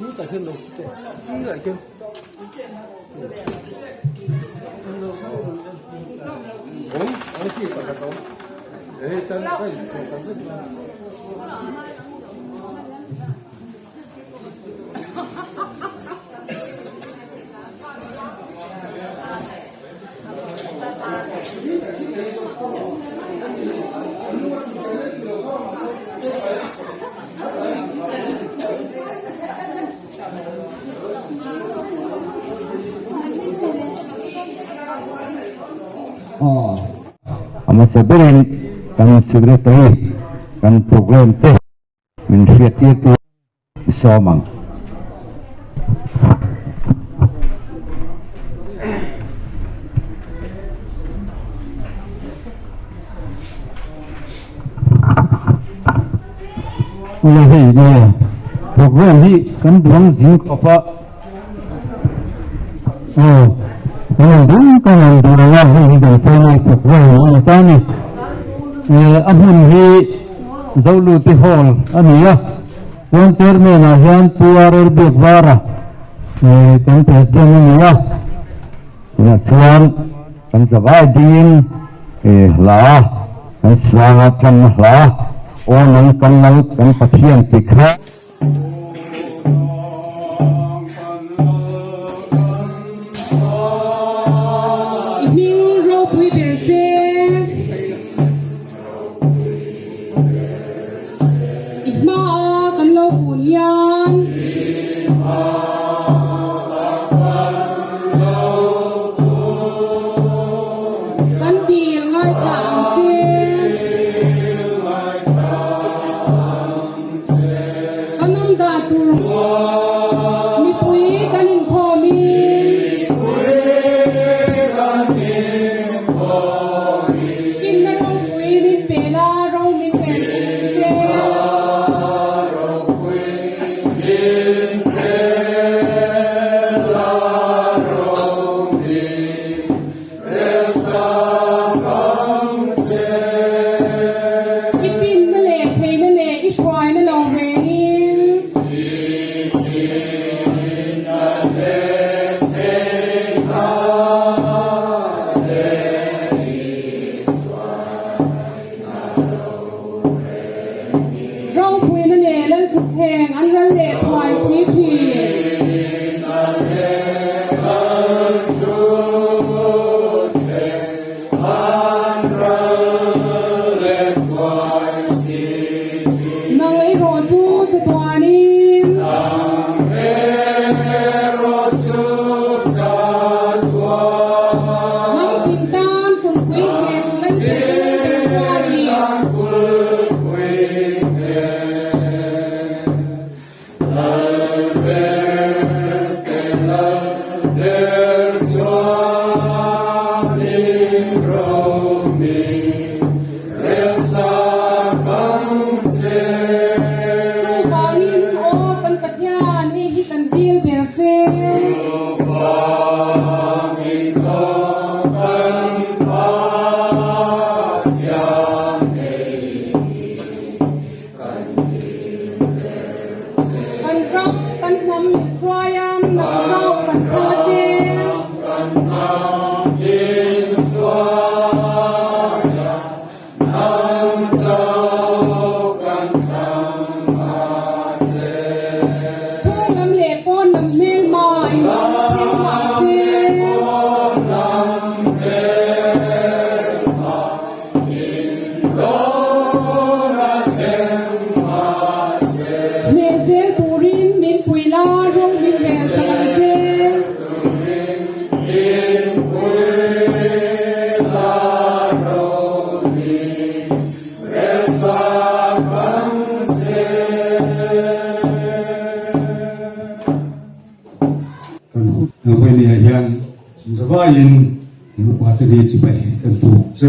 Ini tak kena, ini tak kena. Oh, okey tak kata. Cantik kan? Ama sebenarnya kan sekretari kan program teh mensiasati itu somang. Ini program ini kan buang zinc apa? Dengan kawan dorongan ini dan saya program ini tani. Amun hi zaulu tihol ania. Yang chairman ahian puar bekwara. Kan presiden ini ya. Tuan kan sabadin lah kan sangat kan lah. Orang kan laut kan pasien tikra.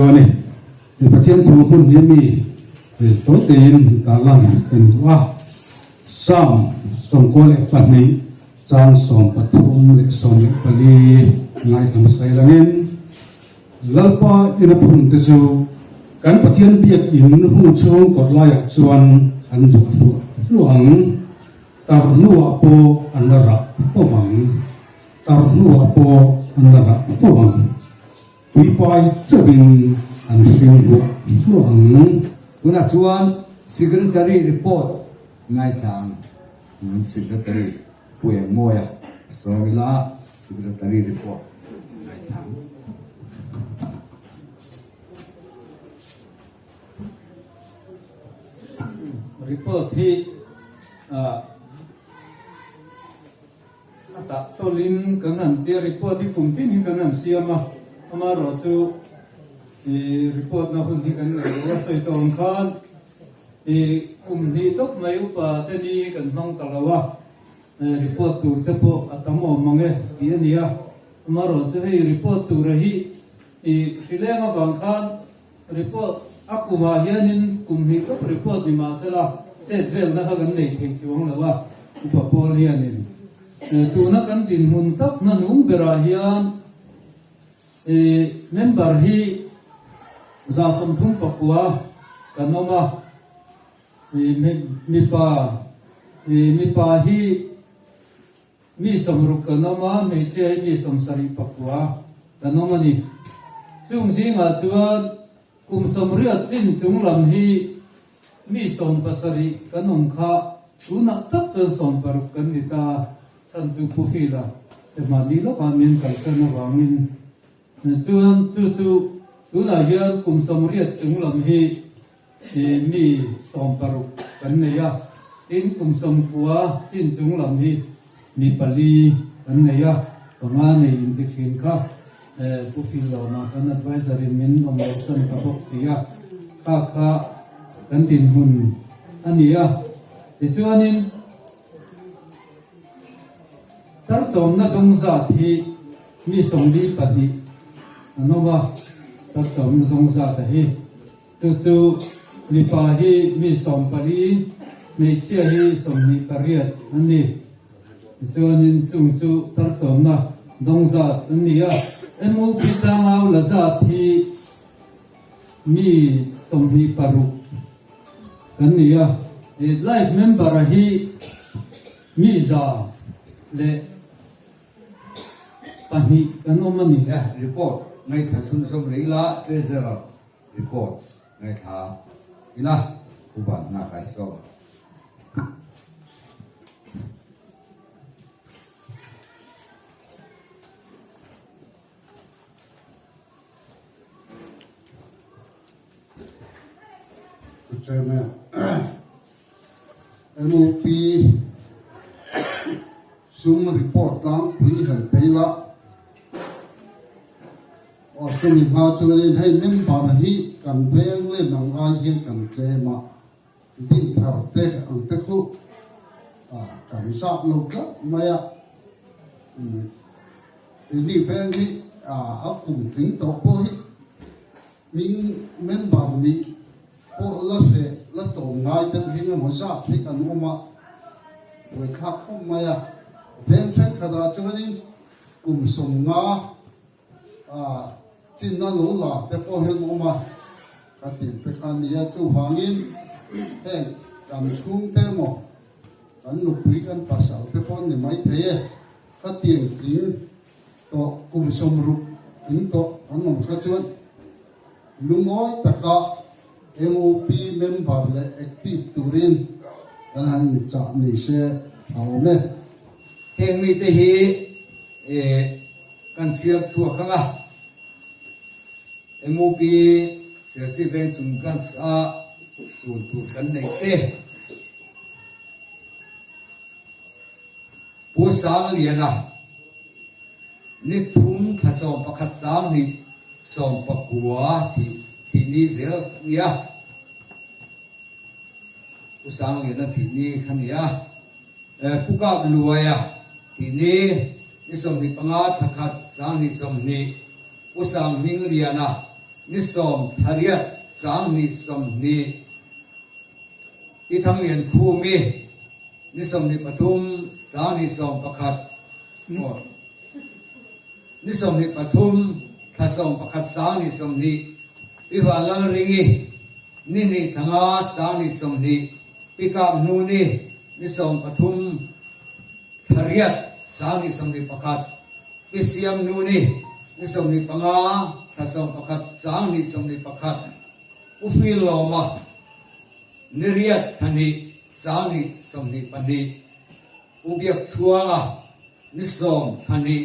Hãy subscribe cho kênh Ghiền Mì Gõ để không bỏ lỡ những video hấp dẫn. Sam som ko le pani chang som pathum le som le pali ngai kam sai langin lalpa ina phun te chu kan pathian piat in hung chung kot lai chuan an du luang tar nuwa po anara powang tar nuwa po anara powang pi pai chawin an hring luang tuna chuan secretary report ngai thang secretary pueng moya soila secretary report ngai thang report thi ta tolin kanan dia report thi kumtin hi kanan siama amaro chu report na hun hi kan wa soi ton khan ni tok mai upa te ni kan mang kalawa report tur te po atamo mange ania amaro chu hei report tur hi filenga bang khan report akuma hianin kumhi tok report ni ma sela che drill na ka kan nei thei chuang lawa upa pol hianin tu na kan tin hun tak na nung bera hian member hi za som thum pakua kanoma mi pa hi mi som ruk kanoma me che mi som sari pakua kanoma ni chung singa chuan kum som riat tin chung lam hi mi som pasari kanom kha tuna tak chu som paruk kan ni ta chan chu pu phila te ma ni lo ka min kal chen na wangin chuan chu tuna hian kum som riat chung lam hi mi som paruk kan nei ya tin kum som kuwa chin chung lam hi mi pali kan nei ya panga nei in ti thin kha pu phil lo na kan advisory min om option ka box ya kha kan tin hun ania chuanin tar som na dong za thi mi som li pali anova tar som na dong za ta hi chu mi pa hi mi som pali mi chia hi som ni pariat ani chuanin chung chu tar som na dong za ania emu pitangau la za thi mi som ni paru ania life member hi mi za le pani kanomani report ngai tha sun som leila treasurer report ngai tha ina kuban na kai so Chairman, MOP sung report lang pri han peila Australia ha turin hai member hi kan veng le nang ai hian kan klema tin thar te ang te ku kan sa lo ka maya ni veng hi kum ting to po hi min member ni po la to ngai ten hin mo sa thi kan oma we khap ko maya ven thren khada chawani kum som nga chin na lo la te po hin oma ka tin pe khan ya chu hangin hen kam chung te mo kan nu pri kan pasal te po ni mai the ka tin tin to kum som ru tin to an nom kha chuan lungoi taka MOP member le active turin kan han cha ni se aume heng mi te hi kan siam chua khanga MOP se si ben chung kan sa sun tu kan nei te pu sang liana ni thum thasom pakhat sang ni som pakua thì ni zel ya usang ya thì ni khan ya puka luaya thì ni som ni panga thakhat sang ni som ni usang ming liana ni som thariat sang ni som ni i thang lian khu mi นิสมนิปทุมสานิสมประคัดนิสมนิปทุมทัสมประคัดสานิสมนิวิวาลลริงีนินิทั้งอาสานิสมนิปิกาบนูนีนิสมปทุมทริยัตสานิสมนิประคัดปิเสียมนูนีนิสมนิปังอาทัสมประคัดสานิสมนิประคัดอุฟิลโลมานิริยัตธนิสานิสมนิปนิอุเบียกชัวนิสมธนิ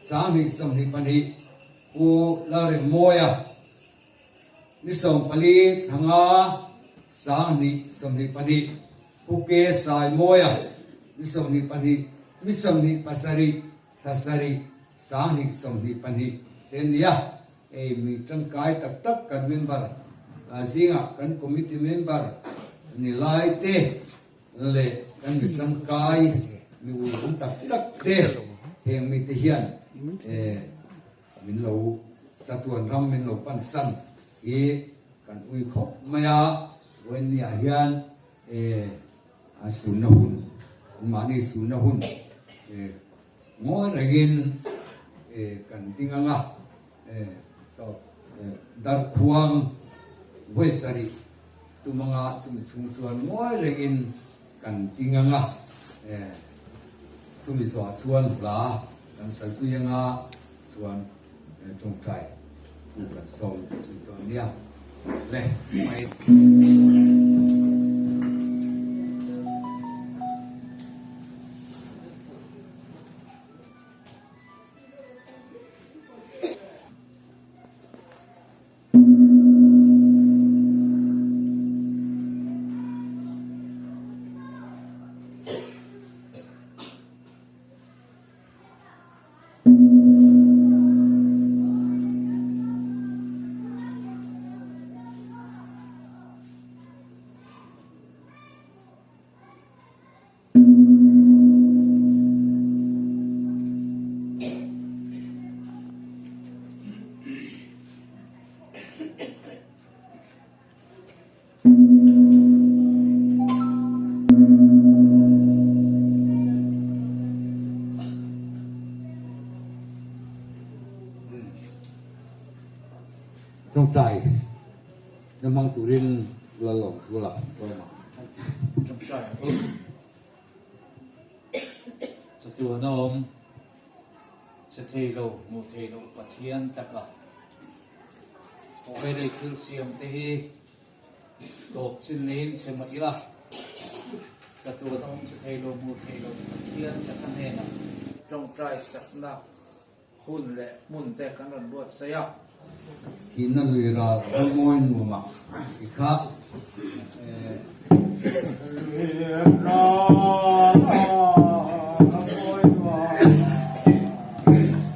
สานิสมนิปนิอุลาเรโมยานิสมปลีทังอาสานิสมนิปนิอุเกสายโมยานิสมนิปนินิสมนิปัสริทัสริสานิสมนิปนิเทียนมีจังกายตักกันเมมเบอร์สิงห์กันคอมมิตี้เมมเบอร์นี่ไล่เตะเละกันมีจังกายมีอุ่นตักเตะเทียงมีเทียนมินโลสตวนรำมินโลปันสันกันอุยขบมายาวันนี้เฮียนสุนหุนมานี่สุนหุนงอระกินกันติงงะดาร์ควงเวสรีตุมังอาชุมชวนงอระกินกันติงงะชุมสวนชวนลากันสักยังงะชวนจงใจผู้กันส่งชุมชวนเนี่ยเลยไม่ trong trại nó mang tủ riêng là lỏng vừa lại rồi mà trong trại sẽ chùa nôm sẽ thề lô một thề lô và thiên tất cả ở đây cứ xiêm tê đột xin lên xem mà ý là sẽ chùa nôm sẽ thề lô một thề lô và thiên sẽ căn hẹn trong trại sắp nạp hun lệ mun tê căn lần buộc xây à thì nó lười ra đôi môi mùa mà thì khác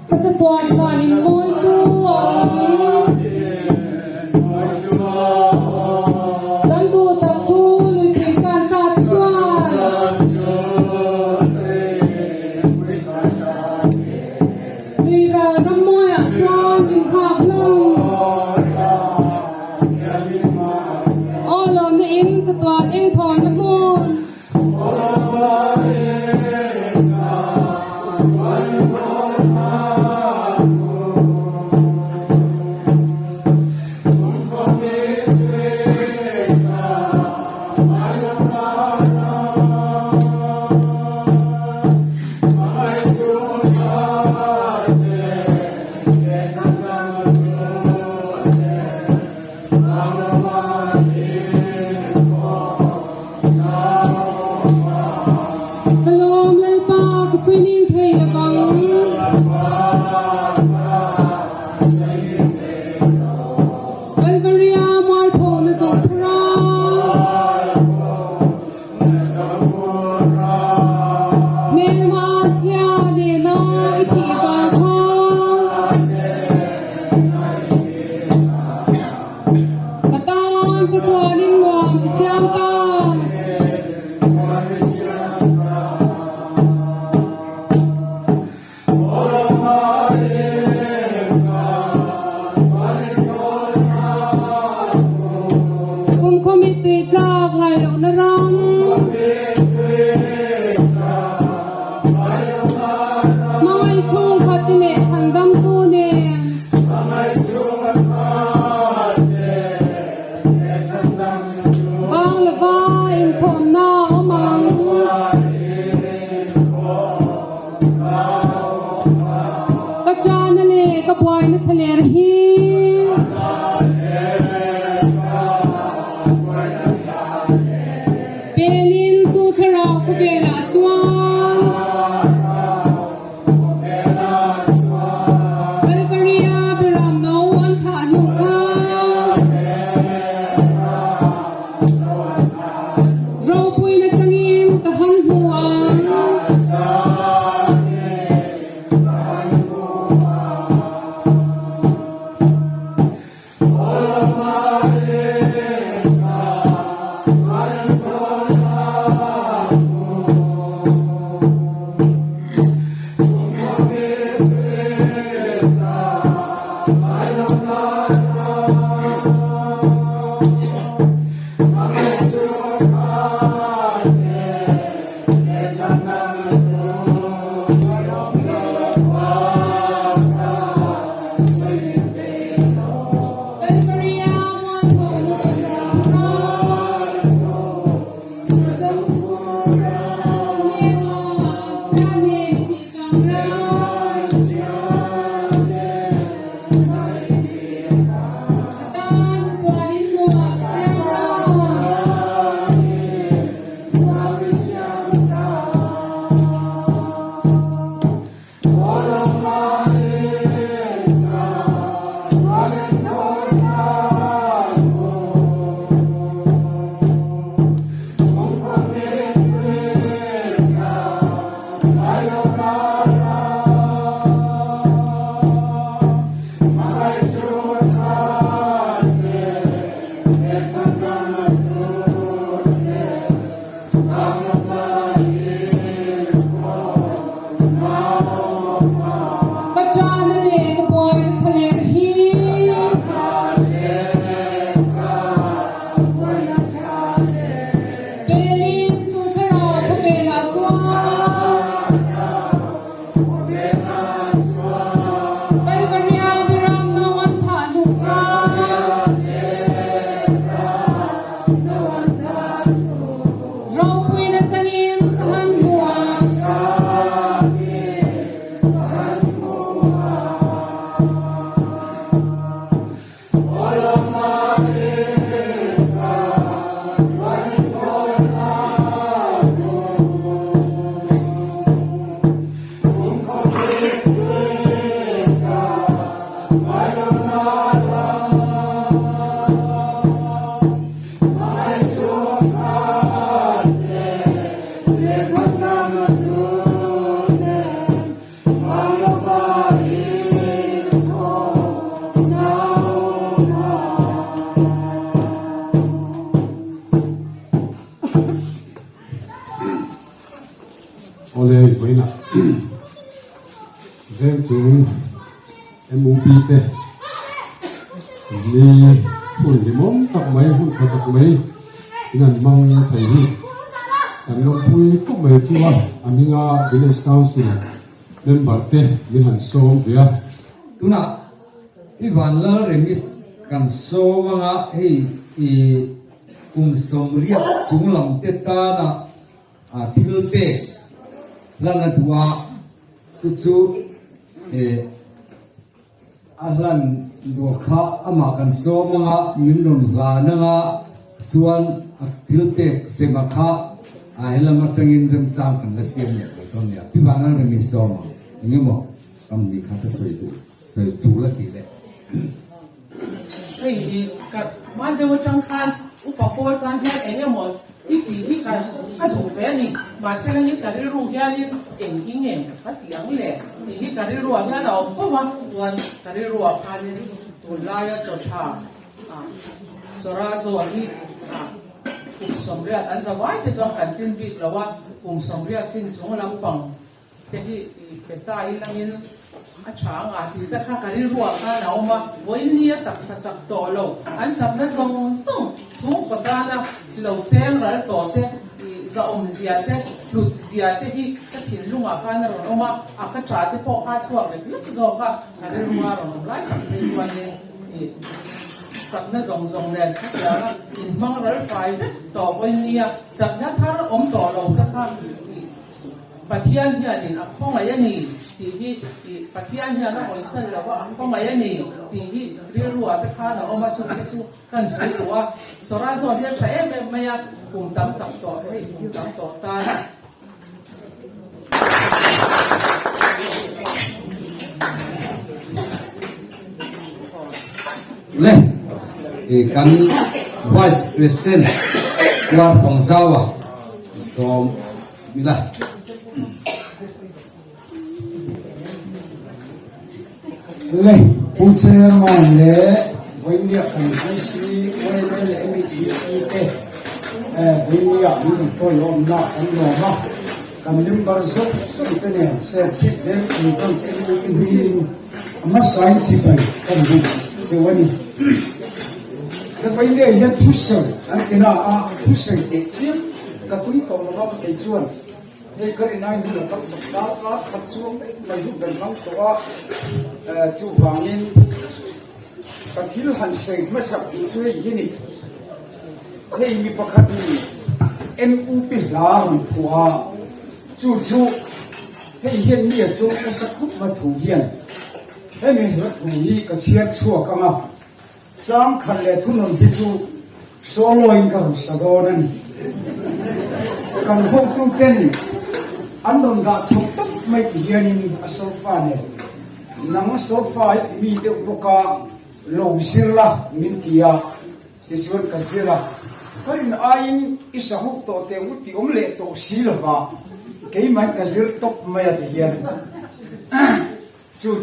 Kata tuan in môi Gan tu tập tu lùi bị can cát tuan lùi ra năm môi ạ tuan in hạp lông Olo ni in sa tuan in thon na môn ผู้เกล้าจวนกันปริยาไปรำโนอันฐานหุพาเราปุยนักจังอินกะหันหัวOleh vậy nè, đến chúng em muốn đi thế, đi phun thì món tập mấy phun phải tập mấy, nên mong thầy đi, anh nó vui có mấy chưa, anh đi ngã Village Council, nên bảo thế, mình hành sớm vậy. Đúng nào, cái văn lơ rồi mình cần số mà ngã thì cùng sống riết chúng lòng tết ta na thiếu bể là dua susu alan dua kha ama kan so manga minron la nanga suan thiếu bể se ma kha hela matangin rem chang kan la sem ne ko ne pi bana re mi so ma ni mo kam ni kha ta soi tu la ti le hey ka man de wo chang khan upa for kan ha enge moที่การถ้าถูกแฝงนี่มาเส้นนี้การได้รู้ยานี่เองที่เนี่ยถ้าเตียงนี่แหละที่การได้รู้ว่าเราเพราะว่าวันการได้รู้ว่าพานี่ตัวลายจะชาสระส่วนนี้กลุ่มสมเรียอันสบายที่จะขันทิ้งบิดแล้วว่ากลุ่มสมเรียทิ้งช่วงลำปังที่เป็นตาอีนั่งยินอาช้างที่แต่ข้าการได้รู้ว่าข้าเอามาวันนี้ตักสัจจ์ต่อเราอันจับได้ส่งช่วงปตานะเราเสียงเราต่อเตะจะอมเสียเตะหลุดเสียเตะที่จะถิ่นลุงอาคารเราเอามาอาคาชาเตะพอข้าช่วงเลยแล้วก็จะข้าการได้รู้ว่าเราไล่ตัดไปวันนี้จับได้ส่งเดินข้าจะอินมังเราไฟต่อวันนี้จับได้ถ้าเราอมต่อเราก็ข้า Pathian hian in akong ayani tihi pathian hian na oisan la wa akong ayani tihi rilua te khana oma chu kan sai tua sora so dia thae me maya kum tam tam to hei tam to ta le kan vice president Tuan Pongsawa so bila le puncher man le voinia kongresi le emici ite voinia ni to yom na an no ma kan number so pene se chip de ni kon se ni ama sai chi pai kan ni se wani le voinia ye pusher an kena a pusher e chim ka tui to no ba ke chuan hei kari nai ni lo tak da ka khat chuang mai hu ben mang to a chu wangin ka thil han sei ma sak chu yini hei mi pakhat ni MUP lam phua chu hei hian ni chu ka sak khup ma thu hian hei mi hla thu hi ka chiar chua ka ma chang khan le thunun hi chu soloin ka ru sagon ani kan ho tu ten andon da chok tak mai hianin a sofa ne nang sofa mi de boka lo sirla min tia tiswan ka sira karin ain isa huk to te uti omle to silva kei man ka sir top mai at hian chu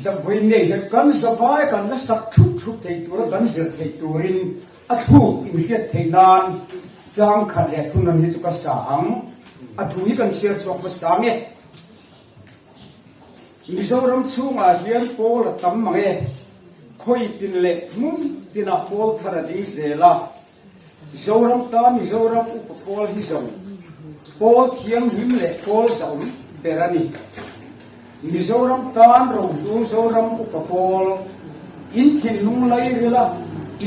zaboi ne kan safai kan da sak thuk thei tur kan sir thei turin athu im hiat thei nan chang khat le thunan hi chu ka sang athu hi kan share chok ma sang e Mizoram chunga hian pol tam mange khoi tin le mun tina pol thara ding zela Mizoram ta Mizoram up pol hi zong pol thiam him le pol zong berani Mizoram tan ro du Mizoram up pol in thin lung lai rela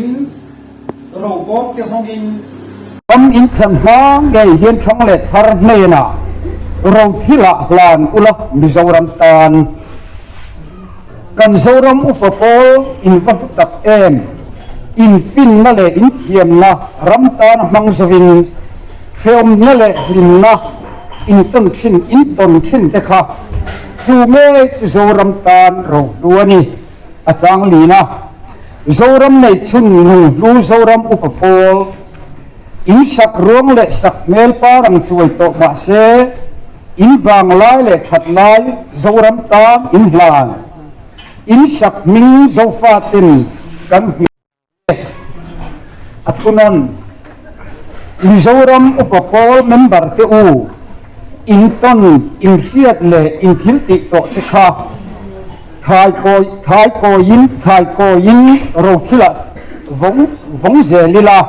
in ro bok te hongin Bấm in sẵn hoang gây hiên trong lệ thar nê nà Râu thi lạ làn u lọc Mizoram tan Kan Mizoram u phá bố in văn phúc tập em In fin na lệ in thiềm na Ram tan mang zavin Phèom na lệ hình na In tân thiên in tôn thiên tế khá Chú mê Mizoram tan râu đua ni A chang lì na Mizoram này chun nung lu Mizoram u phá bố in sak ruang le sak mel parang chuai to ma se in wang lai le that lai zoram ta in hlan in sak ming zo fa tin kan atunan Mizoram upapol member te u in ton in hiat le in thil ti to te kha thai ko yin ro khila vong ze lila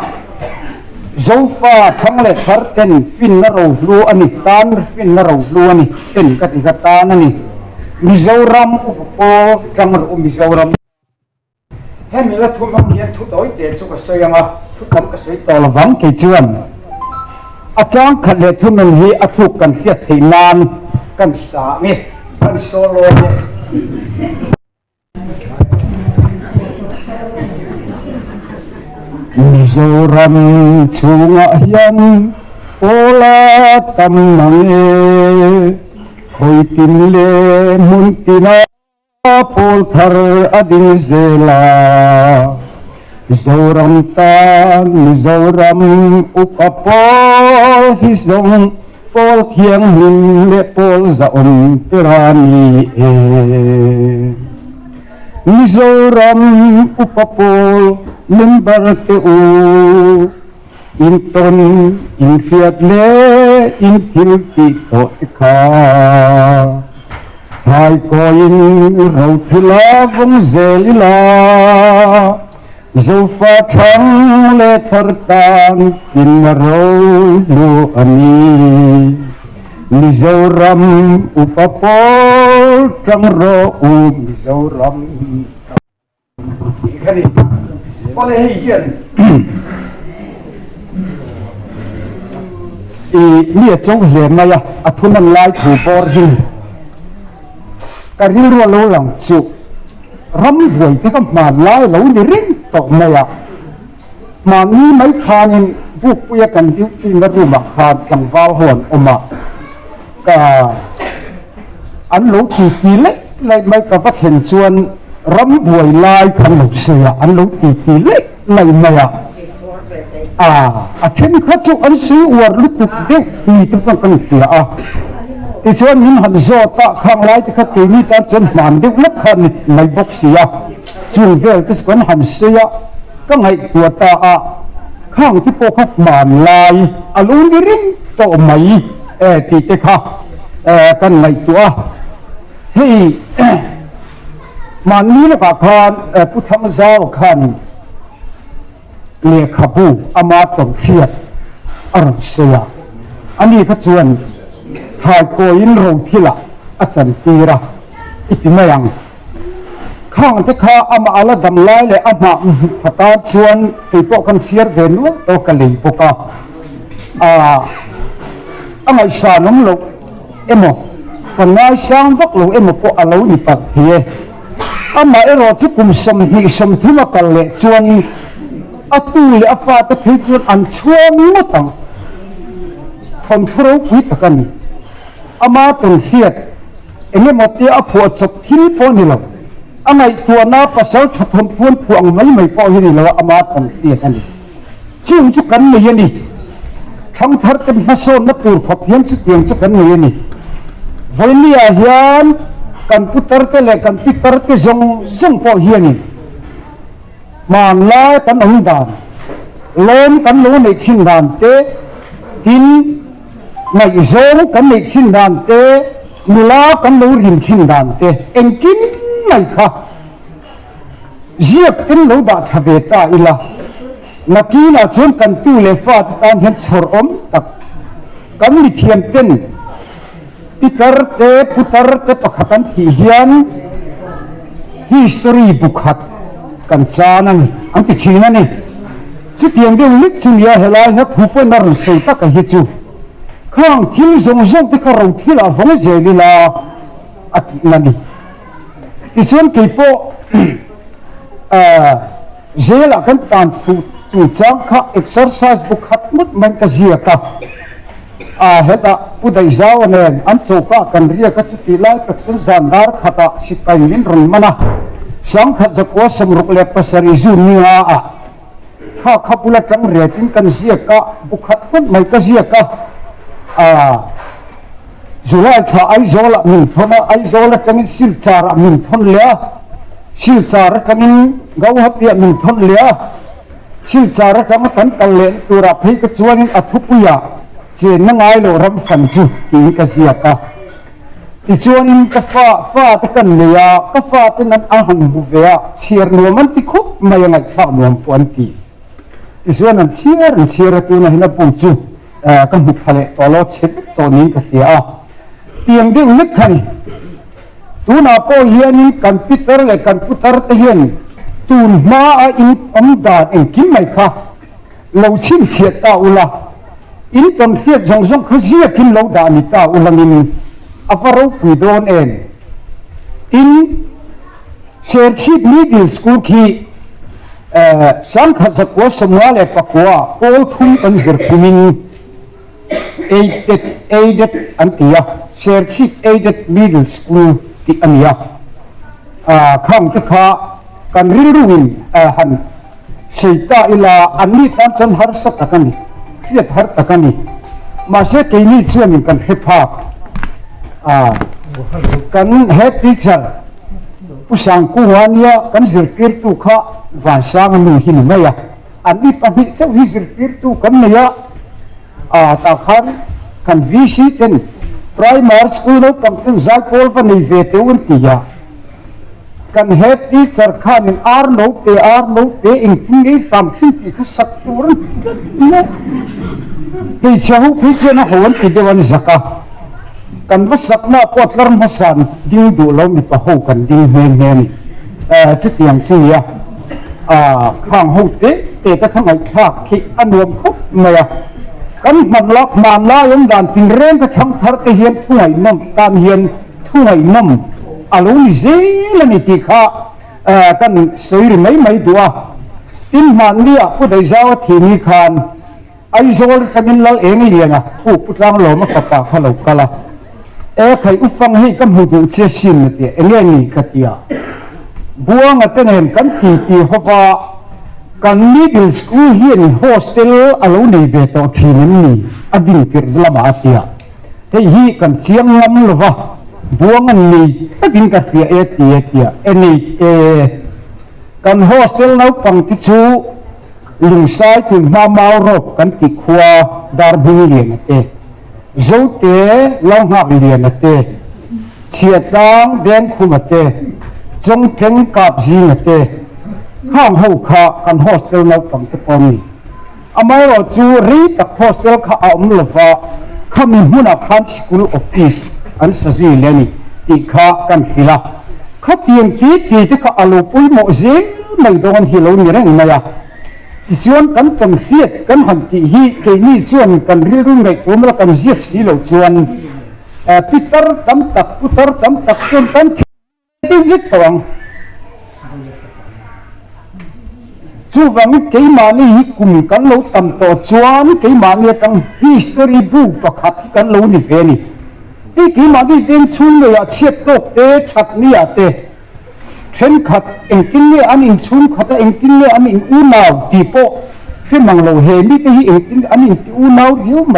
Zofa thang le thar ten fin na ro lu ani tan fin na ro lu ani ten ka ti ka tan ani Mizoram upo kang ro Mizoram he mi la thum ang hian thu doi te chu ka soyanga thu kam ka soi to la wang ke chuan a chang khat le thum an hi a thu kan hiat thei nan kan sa mi kan solo ne Mizoram chunga hian ola tam mange khoi tin le mun tina pol thar ading zela Mizoram tan Mizoram upapol hisong pol thiang hin le pol zaon pirani e Mizoram upapol member te u in ton in fiat le in thil ti to kha thai ko in ro thila vong zelila zo fa thang le thar tan in ro lu ani Mizoram upapol tang ro u Mizoram ikani. 我哋係人， นี่จงเห็นไหมอ่ะอธุนันไล่ถูบอร์หินการที่รัวโลหลังจุรำบวยที่ก็มาไล่เราในริ้งตกไหมอ่ะมานี้ไม่คานินบุกเปียกันที่นรุมาคาจังวาหวนออกมาก็อันหลงกี่เล็กเลยไม่กับว่าเห็นส่วนรำบวยไล่ขันหลงเสียอันหลงกี่เล็กเลยไหมอ่ะเช่นข้าจุอันซื้ออวดลุกตุกเด็กนี่ต้องกันเสียที่ส่วนนี้หันโซตะข้างไล่ที่ข้าตีนี่ตอนจนมันเด็กนักขันในบกเสียช่วงเวลที่ส่วนหันเสียก็ไงตัวตาข้างที่พวกเขามันไล่อารมณ์ริ้งโตไหมที่เจ้าข้ากันไงตัวเฮ้ยมันนี้นะกับข้าผู้ทำเจ้าขันเลี้ยขบูอามาตงเขียดอรเสียอันนี้ก็ส่วนถ่ายโกยินโรงที่ละอสันติระอิติมายังข้างที่ข้าอามาละดำไล่เลยอามาพัฒนาส่วนที่พวกกันเสียเวนวะโตกันเลยพวกอามาสานมลกเอ็มกันนายช่างวักลงเอ็มพวกอาลูนิปัตเทียอามาเอรอที่กุมสมหิสมทุมากันเลยส่วนอัตุยอาฟาตะพิจารอันชั่วมุตังทนทุรวิตกันอามาตุนเฮียดเอ็งมาเตียอภัวจบที่นี่พอนี่แล้วอามาตัวน้าภาษาชดทนพวนพวงไม่พอที่นี่แล้วอามาตุนเฮียดกันชื่อจุกันไม่ยันนี่ทั้งทัดกันมาโซนนับตัวขบเพียงจุดเพียงจุกันไม่ยันนี่วันนี้อาหารกันพุทธร์เตเลกันพิทร์เตจงพอเฮียนี่มันไล่กันหุ่นดานล้มกันล้มในชิ้นดานเตทินในโซ่กันในชิ้นดานเตมุลากันล้มริมชิ้นดานเตเอ็งกินไม่ค่ะเจียบกันล้มบาดทะเวตาอิละนักกีฬาชนกันตู้เลฟ้าตามเห็นชอรอมตักกันมีเทียมเต้นพิทร์เตพุทร์เตปะขัดกันที่เฮียน history บุคคลกันจานันอันที่ชี้นั่นนี่จุดยังเดียวลิขิตยาเฮลัยฮับผู้เป็นนรสิตากะฮิจูข้างที่จงที่เขาเราที่ละวันเจริญละอัตินั่นนี่ที่ส่วนที่พวกเจริญกันตามจุดจังข้า exercise บุคคลมุดมันก็เสียกับเหตุผู้ใดเจ้าเนี่ยอันโศกกันเรียกจุดที่ไล่ตัดสินจานดาร์ขัดสิบปีนิรุนมานะสังขารจะกว่าสมรุกเล็บภาษาอิจุนีอาข้าขับละจังเรียกินกันเสียกับบุคคลคนไม่ก็เสียกับจุฬาข้าไอโซละมินทอนไอโซละจังสิลจาระมินทอนเลียสิลจาระจังกาวฮับเดียมินทอนเลียสิลจาระจังกันกันเล่นตัวรับให้กับส่วนอัตุปุยาเจนนั่งไอโลรำฟันจูที่ก็เสียกับที่ส่วนกฟ้าตะกันเนี่ยกฟ้าตะนั้นอาหารบุฟเฟ่เชียร์นัวมันที่คุกไม่ยังไงฟ้านวมปวนตีที่ส่วนนั้นเชียร์ตัวนั้นนะปุ่นจูกันบุกทะเลตัวโลเชฟตัวนี้ก็เสียเตียงเด้งเล็กขันตัวน่าพอเฮียนี่กันพิทร์เลยกันพุทร์เตียนตัวมาอินอมดาเองกินไม่ค่ะเราชิมเชียตาอุลาอินตอนเฮียจงขยี้กินเราดานิตาอุลานี่อาฟารุกุดอนเองทินเชิดชีพมิดดิลสกูลคีสังขารจะกว่าสมัยเล็กกว่าโอลทุ่งอันเดอร์คุมินเอเด็ดอันที่เชิดชีพเอเด็ดมิดดิลสกูลที่อันนี้ข้างที่ข้ากันริรุวินหันเสียตาอิลาอันนี้ตั้งใจหาสักตะกันนี่เครียดหาตะกันนี่มาเสียที่นี่เชื่อมันกันฮิปฮอปกันเฮดดิฉันผู้สังกุวานียกันสิริกิร์ตุข้าวันสังมีหินไม่ยะอันนี้ปะหิเจ้าสิริกิร์ตุกันไม่ยะตาขันกันวิสิตน์ primary school แล้วตั้งแต่ใจพอลฟันในเวทีวันที่ยะกันเฮดดิฉันข้านึงอาร์โนเตอิงทิ้งไอ้ฟังสิ่งที่เขาสักตัวนั้นเนี่ยที่เจ้าพิจารณาหัวที่เดวันสักกันว่าสักหน้าปวดลำพัสันดิ้งดูเรามีปะหูกันดิ้งเฮนจุดอย่างเสียข้างหูเตะแต่ข้างในข้าขี้อันรวมคุบเมียก กันมันล็อกมันล้อยงด่านตินเร่งก็ช่างทัดก็เฮียนทุ่งไอ้น้ำการเฮียนทุ่งไอ้น้ำอาลุยเซลนี่ติข้ากันสวยไม่ตัวตินมันเนี่ยผู้ใดเจ้าที่มีคานไอ้โซลจะกินเราเองเลี้ยงอ่ะผู้ผู้จ้างเรามาขับปากเขาเรากะละใครอุฟังให้กับหูดูเชี่ยชินเนี่ยเรื่องนี้ก็เดียบัวงัดเห็นกันที่เขาว่ากันมิดสกูลเฮียนโฮสเทลอาลุนี่เวทอที่นี่อดีตที่เรามาเดียแต่ฮีกันเสียงงำหรือว่าบัวมันนี่ก็กินกันเสียเดียนี่กันโฮสเทลเราปังติชูลุงชายถึงมาเมารบกันติขวาดาร์บิเลียนเโจเตลองหักเลียนเตเชียตังเดนคุมเตจงเก่งกับจีนเตข้างหูข้ากันโฮสเทลเราปังติปอมีอามาเราจูรีตักโฮสเทลข้าเอามือฟ้าข้ามีหุ่นพันสกูลออฟฟิศอันสจีเลนี่ติข้ากันฮิลาข้าเตียงที่ที่ข้าอาลูปุยโมเซไม่โดนฮิโลนี่เรื่องไหนอะส่วนกันกันเสียกันหันที่ฮีเกนี่ส่วนกันเรื่องในตัวมันกันเสียสิเราส่วนพิตรตั้มตักพุตรตั้มตักส่วนกันที่ยึดตัวส่วนนี้เกี่ยมานี่กุมกันเราตั้มตัวส่วนเกี่ยมานี่ตั้ง history book ประคับกันเรานี่เฟนี่ที่เกี่ยมานี่เป็นส่วนเลยเช็ดโลกชัดนี่เตะเช่นขัดเองกินเนี่ยอันอินซุนขัดเองกินเนี่ยอันอินอูนาวตีโปที่มังเราเห็นนี่ที่เองกินอันอินอูนาวเดียวไหม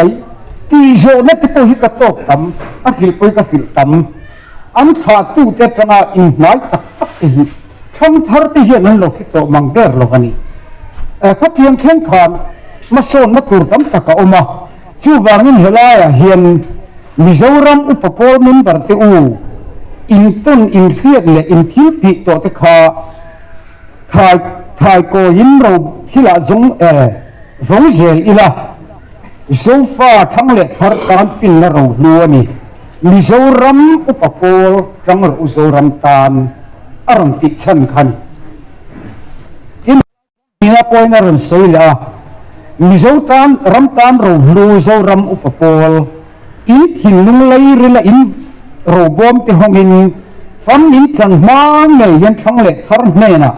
ที่โจนั่นที่ตัวฮิกโตตั้มอันฮิลไปก็ฮิลตั้มอันขาดตู้แต่จังอินไม้ตักตักที่ช่องทาร์ที่เห็นนั่นเราคิดตัวมังเดอร์เราคันนี้ขัดเทียงแข่งขันมาโซนมาตูตั้มตะกะอมาชื่อว่ามินเฮลายเห็นมิโซรัมอุปกรณ์มินบาร์เตอูอินต้นอินเฟียดเลยอินทิพิตัวที่ข้าถ่ายโกยินเราที่ละจงเจลอีละโซฟาทั้งเล็กทาร์การฟินเราลัวนี่มิโซรัมอุปกรณ์จังเราโซรัมตานอารมณ์ติดชันขันที่นี่นะพอยนั่นสวยละมิโซตันรัมตานเราลัวโซรัมอุปกรณ์อินหินลุงเลยเรละอินโรบอมที่ห้องอินฟันอินจังมาเมยันทั้งเล็กทาร์เมน่ะ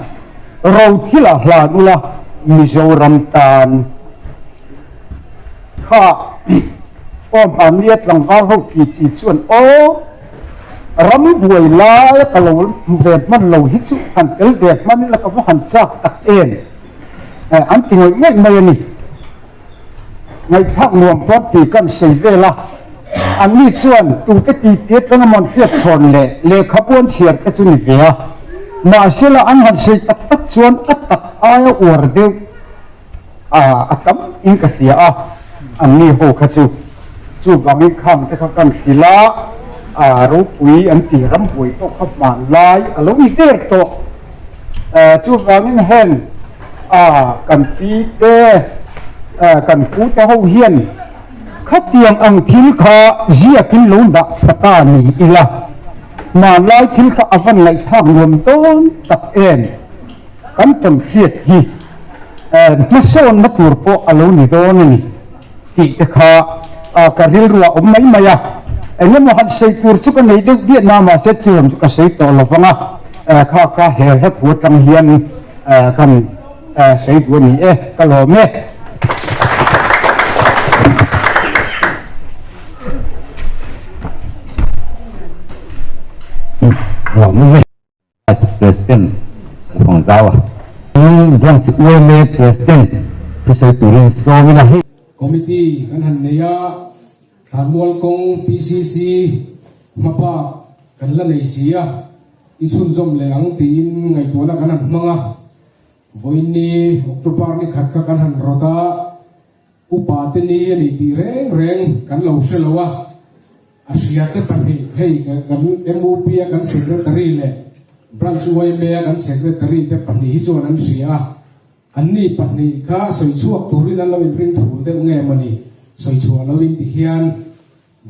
เราที่ละหลาดุละมิโซรัมตานข้าป้อมอามีตลังกาเขากี่ส่วนโอ้รำบวยลายตลอดเวทมันเราฮิตสุหันเกลเวทมันแล้วก็หันจักตักเอ็นอันที่ไม่นี่ในภาครวมพอตีกันเสียเวลาอันนี้ส่วนตัวตีเตี้ยจังมันเฟียชนเลยขบวนเชียร์ก็จุนเวียมาเสียละอันหันเสียตักส่วนตักอายอวดเดียวตั้มอินกเสียอันนี้โหขจูจูบางอีกคำที่เขากันศิลารูปุยอันตีรำปุยต้องขับมันลายแล้วอีเตอร์โตจูบางอีเห็นกันปีเตกันพูดเจ้าเฮียนขัดเตียงอังทิลข้าเจียกินลุนดักสตานีอีละมาลายทิลข้าอวันไหลทางรวมต้นตักเอ็นกันต้นเฟียดฮีมาโซนมาตูร์โปอลูนิโดนี่ที่จะข้าการเรียนรู้ไม่มาอ่ะไอ้เรื่องมันใช้ตัวสุกันในเด็กเวียดนามมาเสร็จเสื่อมสุกันใช้ตัวเราฟังข้าเห็นหัวจังเฮียนกันใช้ตัวนี้ก็หล่อแม่หล่อไม่Presidenของเราyang sebenarnya Presiden bisa turun semua ni Komiti kan hanaya thamwal kong PCC mapa kan la nei sia ichun zom le ang tin ngai to na kan han manga voini october ni khat ka kan han roda upa te ni ani ti reng kan lo shelawa asia te pati hei kan MOP kan secretary le branch wai me kan secretary te pani hi chon an siaอันนี้ปัจจุบันข้าสวยชั่วตัวนี้นั้นเราเป็นถูกได้เงี้ยมันนี่สวยชั่วเราเป็นที่เฮียน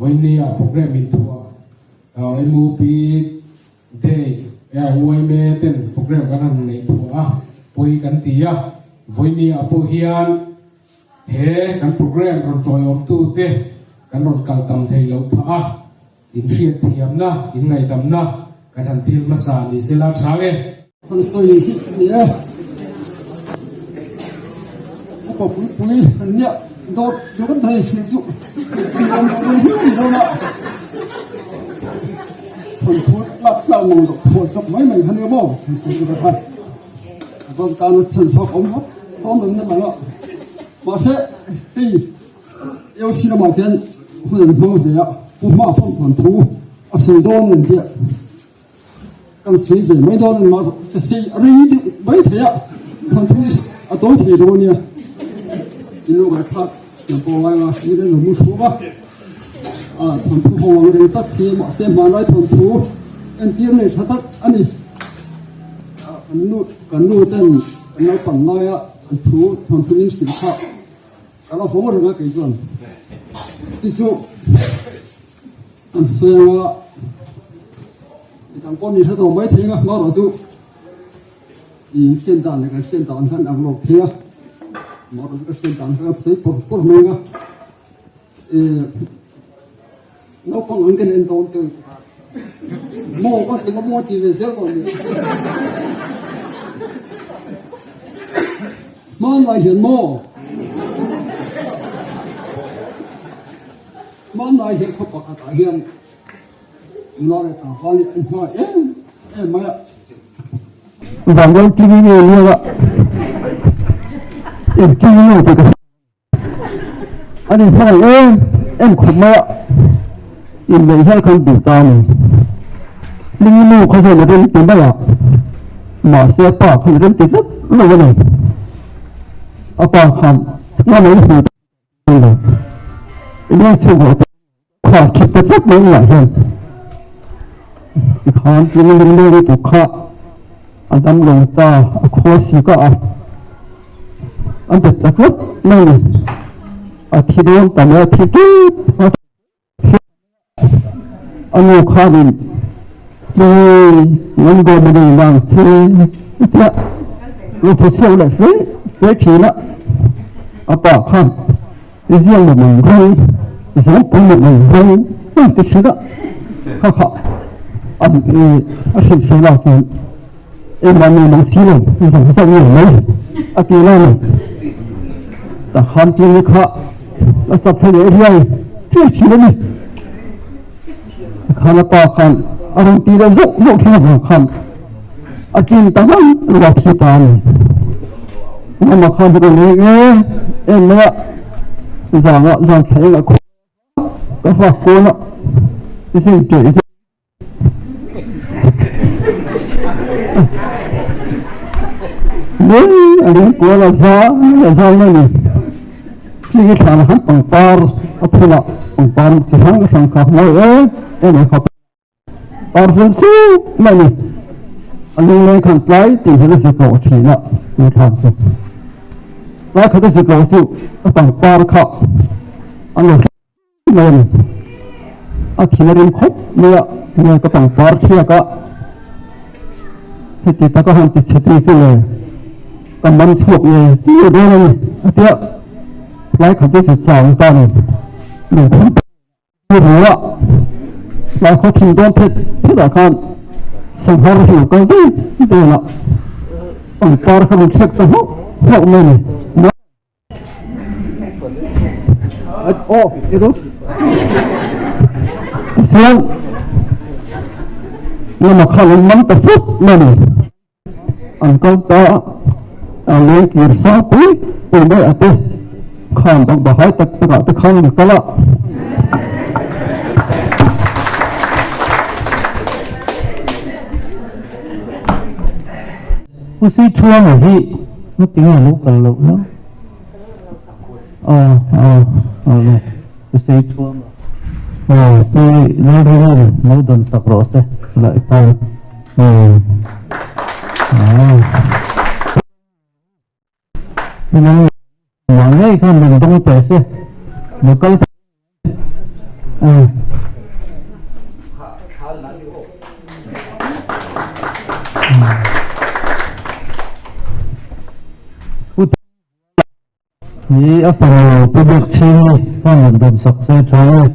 วันนี้โปรแกรมเป็นทัวร์MOPเดย์วันเมเต้นโปรแกรมกันนั่นในทัวร์ปุยกันตีวันนี้โปรเฮียน he kan program ron toy om tu te kan ron kal tam thei lo tha a in riat thiam na in ngai tam na kan han til ma sa ni sila thange con soi ni a ko pui nya do do kan thai sin su con nó hiu đâu nọคนพูดรับเล่ามองดอกโพสต์ไม่ทันได้บอกสุดท้ายตอนการฉันชอบผมครับตอนนั้นมันว่ามาเสที่有些的马天或者朋友的不骂放团图啊谁多人的跟水水没多人嘛这谁啊这一定没提啊团图啊多提多呢一路来看就过来了有点冷不土吧啊团图和我们大起嘛先买来团图อันเดียวเลยถ้าตัดอันนี้กันนู่เต้นเราปั่นน้อยอ่ะอันทูทำทุนินสินค้าแต่เราฟ้องเรากี่ส่วนที่สุดอันเสียว่าทางก้นนี่ถ้าตัวไม่ทิ้งอ่ะมาต่อสู้ยิงเส้นด่านเลยกันเส้นด่านท่านอังโลกเทียมาต่อสู้กับเส้นด่านท่านซื้อปุ๊บมึงอ่ะเราฟังอันกันเองตอนเจอmua con thì có mua thì về trước rồi món lại hiện mua món lại hiện không có cả hiện nó lại thằng con anh hỏi em mày ạ vàng đâu kia nhiều nhiều ạ em kia nhiều thì anh đi hỏi em không mày ạ em lấy hai con đủ to này nhưng mà không phải là đến tiền bao giờ mà xe bỏ không đến tiền rất là cái này ở bỏ không nó lấy từ từ này nó sự của khó chịu rất lớn lại hơn khó chịu lên lên cái khó anh đâm lồng ta khó xí cả anh biết rất này ở khi đó ta nói thì cái anh yêu khó đi những người mình làm sẽ lúc thứ sau lại phế khí nữa ở bỏ không riêng một mình không giống của một mình không cái sự đó không họ anh sẽ là gì em mà mình đang xin rồi giống sao nhiều mấy ở kia này ta không tin được họ nó sắp phải để riêng phế khí đó đi không bỏ không orang tidak zuk kita makan. Akin tangan luar kita ni. Kita makan juga ni. Nak jangan kaya nak kau kau nak. Isi itu. Ni ada kau lazar ni. Kita sana ham pangpar apa nak pangpar siang sangkap mai ni kau Orphan su mani anh lên khăn lái thì nó sẽ có chỉ là người tham sự láiเขาจะcó sự bằng par khọ anh nói mình ở khi nó đến khóc nữa người có bằng par kia có thì ta có hàng tỷ chết đi rồi còn mình thuộc người nhiều đây này tiếc láiเขาจะsòng ta này đừng không như thế ạ láiเขาทิ้งต้นเพชรที่ละกันสังหารหิวกันดีเดี๋ยวละปังปอร์เขาเช็คตัวพวกมันนะโอ้ยรู้เสียงนี่มาเข้ามันตะฟุกมันอันก็ต่ออันนี้เกี่ยวกับปีปีไม่อาทิตย์ข้ามต้องบอกให้ตะกะข้ามตลอดผู้ซื้อชัวร์หน่อยที่ไม่ติ้งอะไรลูกกันลูกเนาะเลยผู้ซื้อชัวร์ไปนี่เราโดนสักรอบเลยเลยไปนั่นหวังให้ท่านเป็นต้องเปิดสิเดี๋ยวก็ Ni apa pibik sini pangan dan saksa cawai.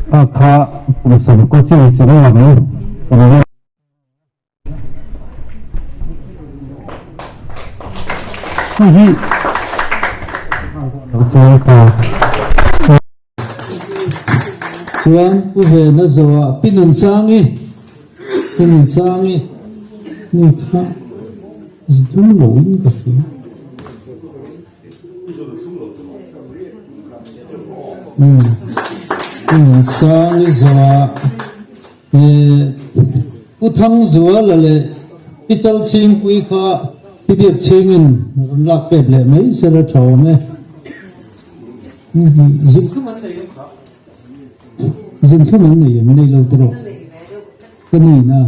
Akha pusam ko chi sira ni ni hi so ka chuan u he na zawa pinun sangi ni kha zdum lo in ka fi sang zawa utang zawa lale pital ching pui kha pidiak chingin lak pep le mai sera thaw me zum khaman nei yam nei lo tro kani na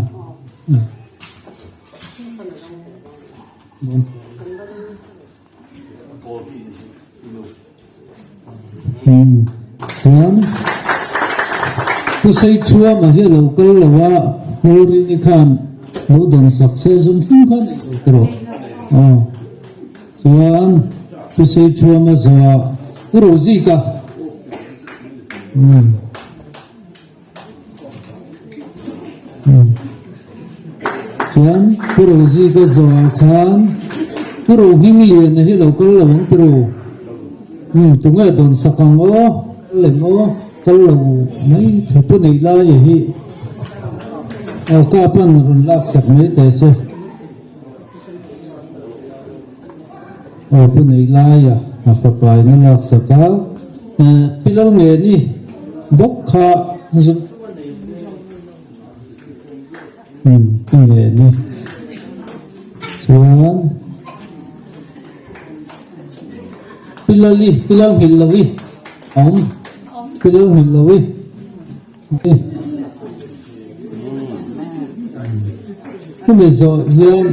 chuan pusai chua ma hi local lawa nuri ni khan lo don success un thum khan tro chuan pusai chua ma zawa rozi ka chuan rozi ka zawa khan pro hing lian hi local lawang tro tungai don sakang o lemo kallo mai thupu nei la hi ka pan run lak sak mai te se pu nei la ya pa pai na lak saka pilal nge ni bok kha zu nge ni chuan pilal hillawi pilal hillawi kumi zo hian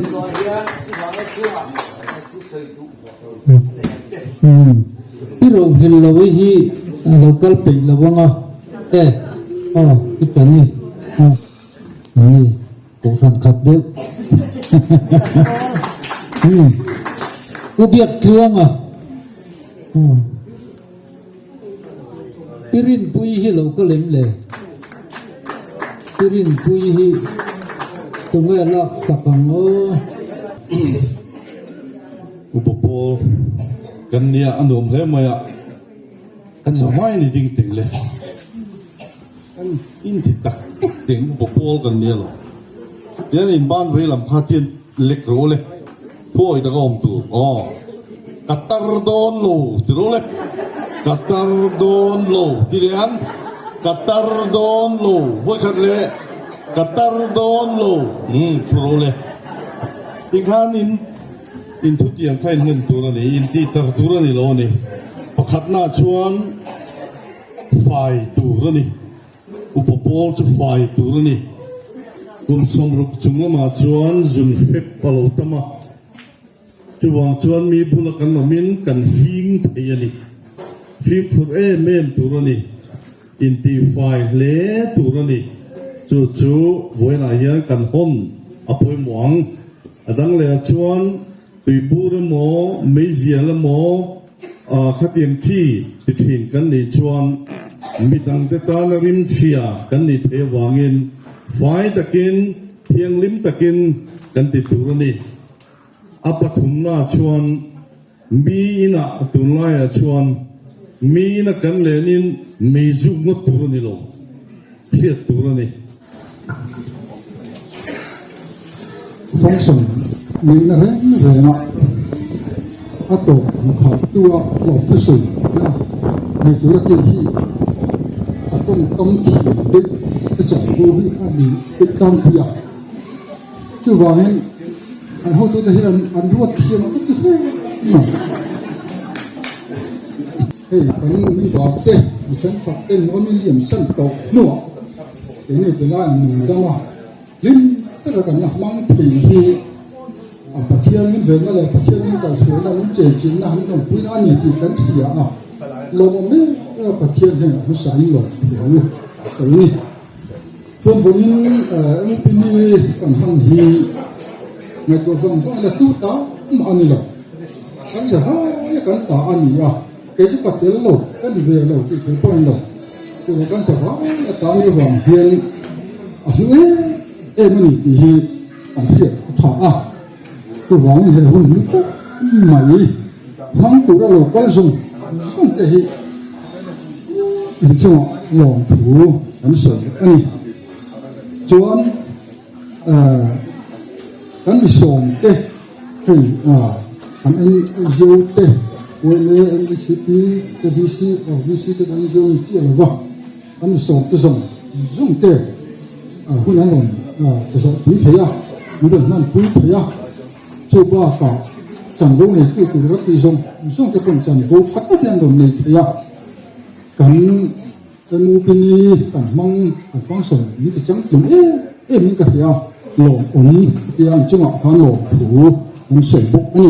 piro hillawi hi local pe lawanga itani ni ko fan khat de ubiak tuanga pirin pui hi lo ko lem le pirin pui hi tunga lak sakang o upopol kania anom hle maya kan samai ni ding ting le kan in ti tak ting upopol kania lo yan in ban ve lam kha tien lek ro le thoi ta gom tu Qatar don lo tiro le Qatar don lo tirian Qatar don lo voi khat le Qatar don lo churo le ikhan in thu tiang phain hen tu ra ni in ti tar tu ra ni lo ni pakhat na chuan fai tu ra ni upopol chu fai tu ra ni kum som ruk chunga ma chuan zun fek palo tama chuang chuan mi phula kan min kan hing thei ani phim phur mem turani inti fai le turani chu voina ya kan hon apoi muang adang le chuan tui pur mo meizia le mo khatiam chi tithin kan ni chuan midang te ta na rim chia kan ni the wangin fai takin thiang lim takin kan ti turani apathum na chuan mi ina tunlaya chuan mi na kan lenin meizuk no turani lo thiat turani function ni na re na ato kha tua lo tu su ni tu ra ti hi atong tom ki de cha go hi ani te kam pia chu wangen an ho tu hi an ruat thiam tu hi hey kan ni ba te chen fa ten on liam san to no ni te la ni da ma lim tất cả các nhà mang thì phát triển về cái này phát triển cái số là những chế chính là những quy định này chỉ cần xỉa lâu mà mấy phát triển thì nó sáng rồi hiểu cái này phương pháp em pin đi còn hàng thì ngày cuối tuần có là tu tá mà anh là anh sẽ hỏi cái tá anh cái gì có tiền lâu cái gì về lâu thì phải quan lâu rồi cái sẽ hỏi cái tá như vàng hiền em mình thì anh thiệt thọ cái vàng này là hùng nước mày hắn tụ ra lầu cái dùng không để hình cho lòng thủ anh sợ anh chuan kan mi som te hei anh dâu te với mấy anh VCP cái VC cái anh dâu chia là vâng anh mi som cái dùng te hôm nay rồi cái số túi thế những cái năm túi thế cho ba cả chẳng dâu này cứ từ các cái dùng cái phần chẳng dâu phát cái nhân này thế cái mũ pin đi cảnh mong cảnh phăng sầu những cái trắng chúng em những cái lòng ổn thì anh chung họ lỗ thủ anh sợi bụng anh